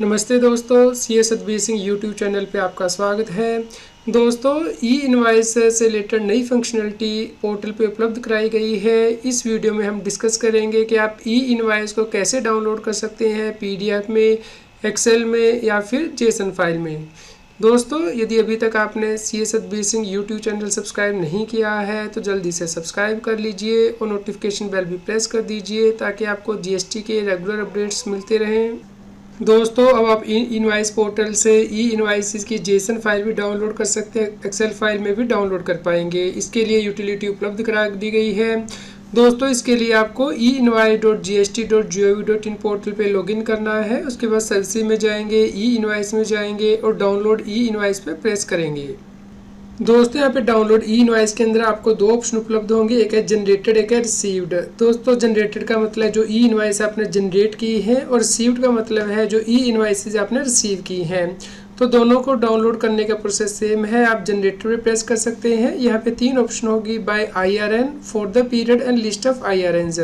नमस्ते दोस्तों, CA Satbir Singh YouTube channel पे आपका स्वागत है। दोस्तों, ई इनवॉइस से रिलेटेड नई फंक्शनलिटी पोर्टल पे उपलब्ध कराई गई है। इस वीडियो में हम डिस्कस करेंगे कि आप ई इनवॉइस को कैसे डाउनलोड कर सकते हैं, पीडीएफ में, एक्सेल में या फिर जेसन फाइल में। दोस्तों, यदि अभी तक आपने CA Satbir Singh YouTube channel subscribe नहीं किया है तो जल्दी से सब्सक्राइब कर लीजिए और नोटिफिकेशन बेल भी प्रेस कर दीजिए ताकि आपको जीएसटी के रेगुलर अपडेट्स मिलते रहें। दोस्तों, अब आप इनवॉइस पोर्टल से ई इनवॉइसेस की जेसन फाइल भी डाउनलोड कर सकते हैं, एक्सेल फाइल में भी डाउनलोड कर पाएंगे। इसके लिए यूटिलिटी उपलब्ध करा दी गई है। दोस्तों, इसके लिए आपको e-invoice.gst.gov.in पोर्टल पे लॉगिन करना है। उसके बाद सर्विस में जाएंगे, ई इनवॉइस में जाएंगे और डाउनलोड ई इनवॉइस पे प्रेस करेंगे। दोस्तों, यहाँ पे डाउनलोड ई इनवॉइस के अंदर आपको दो ऑप्शन उपलब्ध होंगे, एक है जनरेटेड, एक है रिसीव्ड। दोस्तों, जनरेटेड का मतलब है जो ई इनवॉइस आपने जनरेट की है और रिसीव्ड का मतलब है जो ई इनवॉइसेज आपने रिसीव की हैं। तो दोनों को डाउनलोड करने का प्रोसेस सेम है। आप जनरेटर पे प्रेस कर सकते हैं। यहाँ पे तीन ऑप्शन होगी, by IRN, for the period and list of IRNs।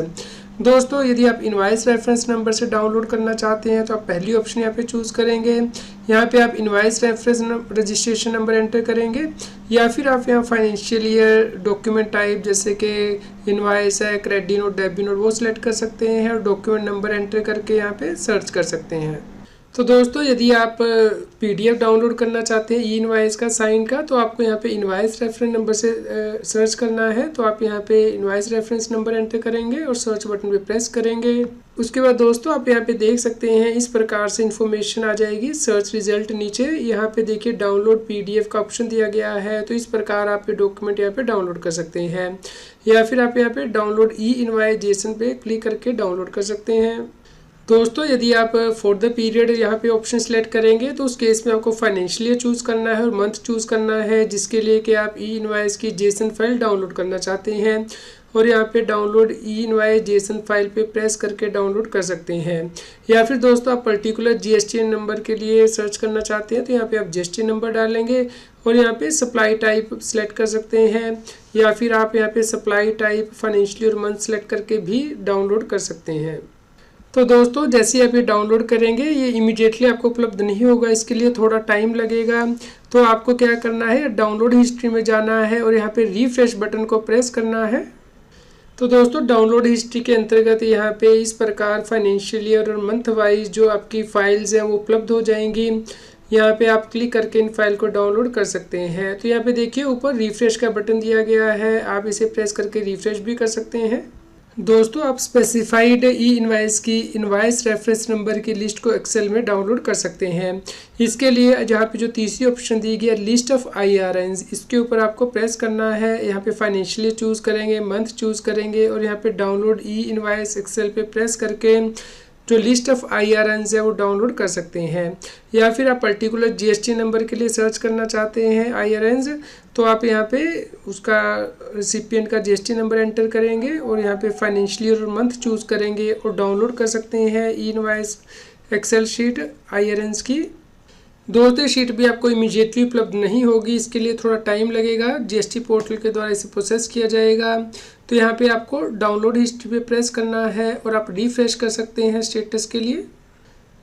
दोस्तों, यदि आप इनवॉइस रेफरेंस नंबर से डाउनलोड करना चाहते हैं तो आप पहली ऑप्शन यहाँ पे चूज़ करेंगे। यहाँ पे आप invoice reference registration number enter करेंगे या फिर आप यहाँ फाइनेंशियल ईयर, डॉक्यूमेंट टाइप जैसे कि इनवॉइस है, क्रेडिट नोट, डेबिट नोट, वो सिलेक्ट कर सकते हैं और डॉक्यूमेंट नंबर एंटर करके यहाँ पे सर्च कर सकते हैं। तो दोस्तों, यदि आप पीडीएफ डाउनलोड करना चाहते हैं ई इनवॉइस का, साइन का, तो आपको यहाँ पे इनवॉइस रेफरेंस नंबर से सर्च करना है। तो आप यहाँ पे इनवॉइस रेफरेंस नंबर एंटर करेंगे और सर्च बटन पे प्रेस करेंगे। उसके बाद दोस्तों, आप यहाँ पे देख सकते हैं इस प्रकार से इन्फॉर्मेशन आ जाएगी। सर्च रिजल्ट नीचे यहाँ पे देखिए डाउनलोड पीडीएफ का ऑप्शन दिया गया है। तो इस प्रकार आप डॉक्यूमेंट यहाँ पे डाउनलोड कर सकते हैं या फिर आप यहाँ पे डाउनलोड ई इनवॉइस जेसन पे क्लिक करके डाउनलोड कर सकते हैं। दोस्तों, यदि आप फॉर द पीरियड यहाँ पे ऑप्शन सेलेक्ट करेंगे तो उस केस में आपको फाइनेंशियल ईयर चूज़ करना है और मंथ चूज़ करना है, जिसके लिए कि आप ई इनवॉइस की जेसन फाइल डाउनलोड करना चाहते हैं। और यहाँ पे डाउनलोड ई इनवॉइस जेसन फाइल पे प्रेस करके डाउनलोड कर सकते हैं। या फिर दोस्तों, आप पर्टिकुलर जीएसटी नंबर के लिए सर्च करना चाहते हैं तो यहाँ पे आप जीएसटी नंबर डालेंगे और यहाँ पे सप्लाई टाइप सेलेक्ट कर सकते हैं या फिर आप यहाँ पे supply type, financial year, month select करके भी डाउनलोड कर सकते हैं। तो दोस्तों, जैसे आप ये डाउनलोड करेंगे ये इमीडिएटली आपको उपलब्ध नहीं होगा, इसके लिए थोड़ा टाइम लगेगा। तो आपको क्या करना है, डाउनलोड हिस्ट्री में जाना है और यहाँ पे रिफ्रेश बटन को प्रेस करना है। तो दोस्तों, डाउनलोड हिस्ट्री के अंतर्गत यहाँ पे इस प्रकार फाइनेंशियल ईयर और मंथ वाइज जो आपकी फाइल्स हैं वो उपलब्ध हो जाएंगी। यहाँ पे आप क्लिक करके इन फाइल को डाउनलोड कर सकते हैं। तो यहाँ पे देखिए ऊपर रिफ्रेश का बटन दिया गया है, आप इसे प्रेस करके रिफ्रेश भी कर सकते हैं। दोस्तों, आप स्पेसिफाइड ई इनवॉइस की इनवॉइस रेफरेंस नंबर की लिस्ट को एक्सेल में डाउनलोड कर सकते हैं। इसके लिए जहाँ पे जो तीसरी ऑप्शन दी गई है लिस्ट ऑफ IRNs, इसके ऊपर आपको प्रेस करना है। यहाँ पे फाइनेंशियल चूज़ करेंगे, मंथ चूज़ करेंगे और यहाँ पे डाउनलोड ई इनवॉइस एक्सेल पे प्रेस करके जो लिस्ट ऑफ IRNs है वो डाउनलोड कर सकते हैं। या फिर आप पर्टिकुलर जीएसटी नंबर के लिए सर्च करना चाहते हैं IRNs, तो आप यहाँ पे उसका रिसिपिएंट का जीएसटी नंबर एंटर करेंगे और यहाँ पे फाइनेंशियल ईयर और मंथ चूज़ करेंगे और डाउनलोड कर सकते हैं e invoice excel sheet IRNs की। दोस्तों, शीट भी आपको इमीडिएटली उपलब्ध नहीं होगी, इसके लिए थोड़ा टाइम लगेगा। जीएसटी पोर्टल के द्वारा इसे प्रोसेस किया जाएगा। तो यहाँ पे आपको डाउनलोड हिस्ट्री पे प्रेस करना है और आप रिफ्रेश कर सकते हैं स्टेटस के लिए।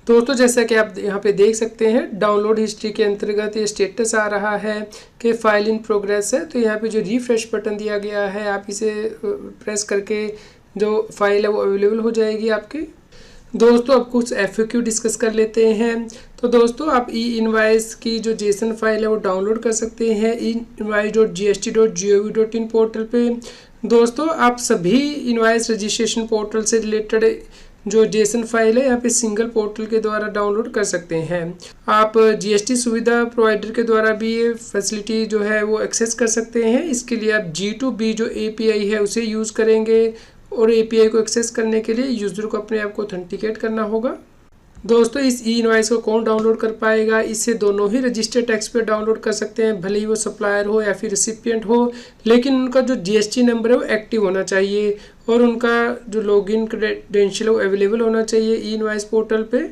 दोस्तों, जैसा कि आप यहाँ पे देख सकते हैं डाउनलोड हिस्ट्री के अंतर्गत ये स्टेटस आ रहा है कि फाइल इन प्रोग्रेस है। तो यहाँ पे जो रिफ्रेश बटन दिया गया है आप इसे प्रेस करके जो फाइल है वो अवेलेबल हो जाएगी आपकी। दोस्तों, अब कुछ FAQ डिस्कस कर लेते हैं। तो दोस्तों, आप ई इनवॉइस की जो जेसन फाइल है वो डाउनलोड कर सकते हैं invoice.gst.gov.in पोर्टल पे। दोस्तों, आप सभी इनवॉइस रजिस्ट्रेशन पोर्टल से रिलेटेड जो जेसन फाइल है यहाँ पे सिंगल पोर्टल के द्वारा डाउनलोड कर सकते हैं। आप जीएसटी सुविधा प्रोवाइडर के द्वारा भी ये फैसिलिटी जो है वो एक्सेस कर सकते हैं। इसके लिए आप G2B जो API है उसे यूज़ करेंगे और API को एक्सेस करने के लिए यूज़र को अपने आप को ऑथेंटिकेट करना होगा। दोस्तों, इस ई इनवॉइस को कौन डाउनलोड कर पाएगा, इससे दोनों ही रजिस्टर्ड टैक्स पे डाउनलोड कर सकते हैं, भले ही वो सप्लायर हो या फिर रिसिपिएंट हो, लेकिन उनका जो जीएसटी नंबर है वो एक्टिव होना चाहिए और उनका जो लॉगिन क्रेडेंशियल है वो अवेलेबल होना चाहिए ई इनवॉइस पोर्टल पे।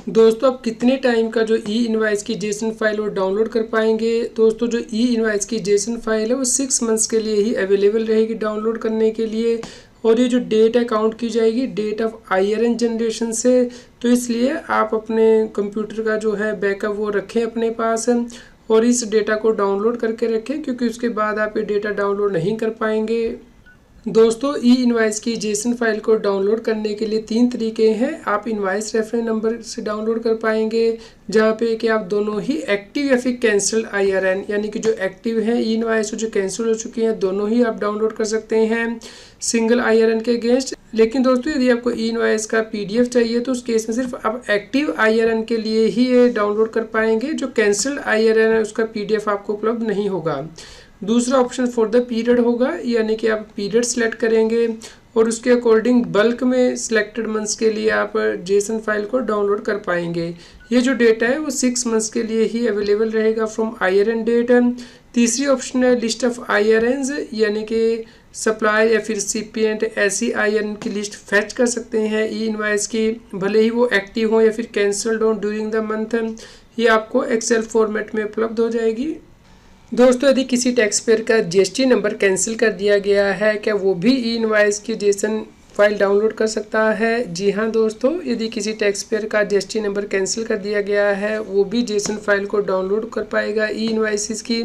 दोस्तों, आप कितने टाइम का जो ई इनवॉइस की जेसन फाइल वो डाउनलोड कर पाएंगे। दोस्तों, जो ई इनवॉइस की जेसन फाइल है वो 6 मंथ्स के लिए ही अवेलेबल रहेगी डाउनलोड करने के लिए और ये जो डेट है काउंट की जाएगी डेट ऑफ IRN जनरेशन से। तो इसलिए आप अपने कंप्यूटर का जो है बैकअप वो रखें अपने पास और इस डेटा को डाउनलोड करके रखें, क्योंकि उसके बाद आप ये डेटा डाउनलोड नहीं कर पाएंगे। दोस्तों ई इनवाइस की जेसन फाइल को डाउनलोड करने के लिए 3 तरीके हैं। आप इनवाइस रेफरेंस नंबर से डाउनलोड कर पाएंगे, जहाँ पे कि आप दोनों ही एक्टिव या फिर कैंसिल्ड IRN यानी कि जो एक्टिव है ई इनवाइस जो कैंसिल हो चुकी हैं दोनों ही आप डाउनलोड कर सकते हैं सिंगल IRN के अगेंस्ट। लेकिन दोस्तों यदि आपको ई इनवाइस का PDF चाहिए तो उस केस में सिर्फ आप एक्टिव IRN के लिए ही ये डाउनलोड कर पाएंगे, जो कैंसिल्ड IRN है उसका PDF आपको उपलब्ध नहीं होगा। दूसरा ऑप्शन फॉर द पीरियड होगा, यानी कि आप पीरियड सेलेक्ट करेंगे और उसके अकॉर्डिंग बल्क में सिलेक्टेड मंथ्स के लिए आप जेसन फाइल को डाउनलोड कर पाएंगे। ये जो डेटा है वो 6 मंथ्स के लिए ही अवेलेबल रहेगा फ्रॉम IRN डेट। तीसरी ऑप्शन है लिस्ट ऑफ IRNs, यानी कि सप्लायर या फिर रिसिपिएंट ऐसी IRN की लिस्ट फैच कर सकते हैं ई इनवाइस की, भले ही वो एक्टिव हो या फिर कैंसल्ड हो ड्यूरिंग द मंथ। ये आपको एक्सेल फॉर्मेट में उपलब्ध हो जाएगी। दोस्तों यदि किसी टैक्स पेयर का GST नंबर कैंसिल कर दिया गया है, क्या वो भी ई इनवाइस की जेसन फाइल डाउनलोड कर सकता है? जी हाँ दोस्तों, यदि किसी टैक्स पेयर का GST नंबर कैंसिल कर दिया गया है वो भी जेसन फाइल को डाउनलोड कर पाएगा ई इनवाइसिस की,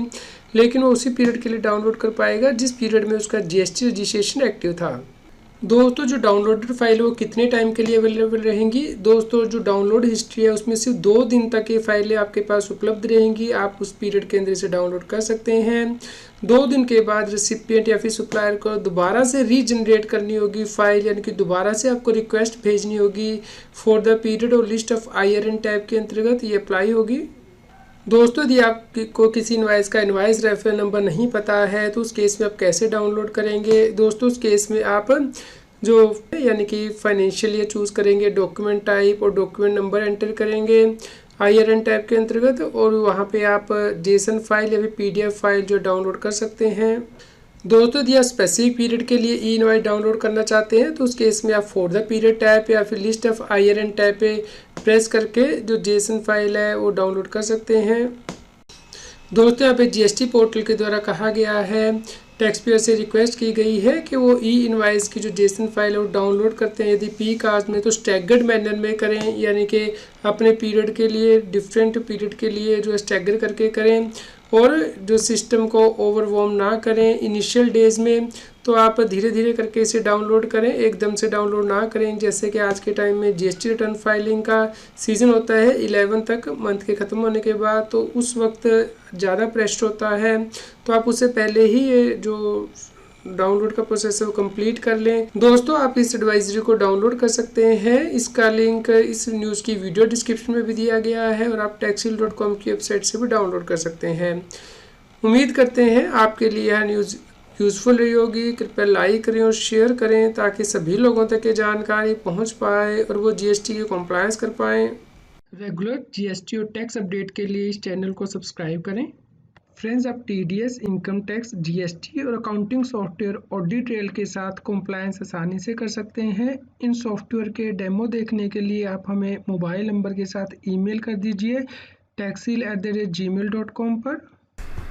लेकिन वो उसी पीरियड के लिए डाउनलोड कर पाएगा जिस पीरियड में उसका GST रजिस्ट्रेशन एक्टिव था। दोस्तों जो डाउनलोडेड फाइल है वो कितने टाइम के लिए अवेलेबल रहेंगी? दोस्तों जो डाउनलोड हिस्ट्री है उसमें सिर्फ 2 दिन तक ये फाइलें आपके पास उपलब्ध रहेंगी, आप उस पीरियड के अंदर से डाउनलोड कर सकते हैं। 2 दिन के बाद रेसिपिएंट या फिर सप्लायर को दोबारा से रीजनरेट करनी होगी फाइल, यानी कि दोबारा से आपको रिक्वेस्ट भेजनी होगी फॉर द पीरियड और लिस्ट ऑफ IRN टाइप के अंतर्गत ये अप्लाई होगी। दोस्तों यदि आपको किसी इनवाइस का इनवाइस रेफरेंस नंबर नहीं पता है तो उस केस में आप कैसे डाउनलोड करेंगे? दोस्तों उस केस में आप जो यानी कि फाइनेंशियल ईयर चूज़ करेंगे, डॉक्यूमेंट टाइप और डॉक्यूमेंट नंबर एंटर करेंगे IRN टाइप के अंतर्गत, और वहाँ पे आप जेसन फाइल या फिर PDF फाइल जो डाउनलोड कर सकते हैं। दोस्तों यदि आप स्पेसिफिक पीरियड के लिए ई इनवाइस डाउनलोड करना चाहते हैं तो उस केस में आप फॉर द पीरियड टैब या फिर लिस्ट ऑफ IRN टैब पे प्रेस करके जो जेसन फाइल है वो डाउनलोड कर सकते हैं। दोस्तों यहाँ पे GST पोर्टल के द्वारा कहा गया है, टैक्स पेयर से रिक्वेस्ट की गई है कि वो ई इनवाइस की जो जेसन फाइल है वो डाउनलोड करते हैं यदि पीक आवर्स में तो स्टैगर्ड मैनर में करें, यानी कि अपने पीरियड के लिए डिफरेंट पीरियड के लिए जो स्टैगर करके करें, और जो सिस्टम को ओवरवॉर्म ना करें इनिशियल डेज में। तो आप धीरे धीरे करके इसे डाउनलोड करें, एकदम से डाउनलोड ना करें। जैसे कि आज के टाइम में GST रिटर्न फाइलिंग का सीज़न होता है 11 तक मंथ के ख़त्म होने के बाद, तो उस वक्त ज़्यादा प्रेशर होता है, तो आप उससे पहले ही ये जो डाउनलोड का प्रोसेस है वो कंप्लीट कर लें। दोस्तों आप इस एडवाइजरी को डाउनलोड कर सकते हैं, इसका लिंक इस न्यूज़ की वीडियो डिस्क्रिप्शन में भी दिया गया है और आप taxil.com की वेबसाइट से भी डाउनलोड कर सकते हैं। उम्मीद करते हैं आपके लिए यह न्यूज़ यूज़फुल रही होगी। कृपया लाइक करें और शेयर करें ताकि सभी लोगों तक ये जानकारी पहुंच पाए और वो GST की कॉम्प्लायंस कर पाएँ। रेगुलर GST और टैक्स अपडेट के लिए इस चैनल को सब्सक्राइब करें। फ्रेंड्स आप TDS, इनकम टैक्स, GST और अकाउंटिंग सॉफ्टवेयर ऑडिट ट्रेल के साथ कॉम्प्लायंस आसानी से कर सकते हैं। इन सॉफ्टवेयर के डेमो देखने के लिए आप हमें मोबाइल नंबर के साथ ईमेल कर दीजिए taxil@gmail.com पर।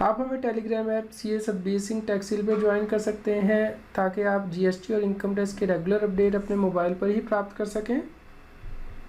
आप हमें Telegram app CA Satbir Singh Taxil पे ज्वाइन कर सकते हैं ताकि आप GST और इनकम टैक्स के रेगुलर अपडेट अपने मोबाइल पर ही प्राप्त कर सकें।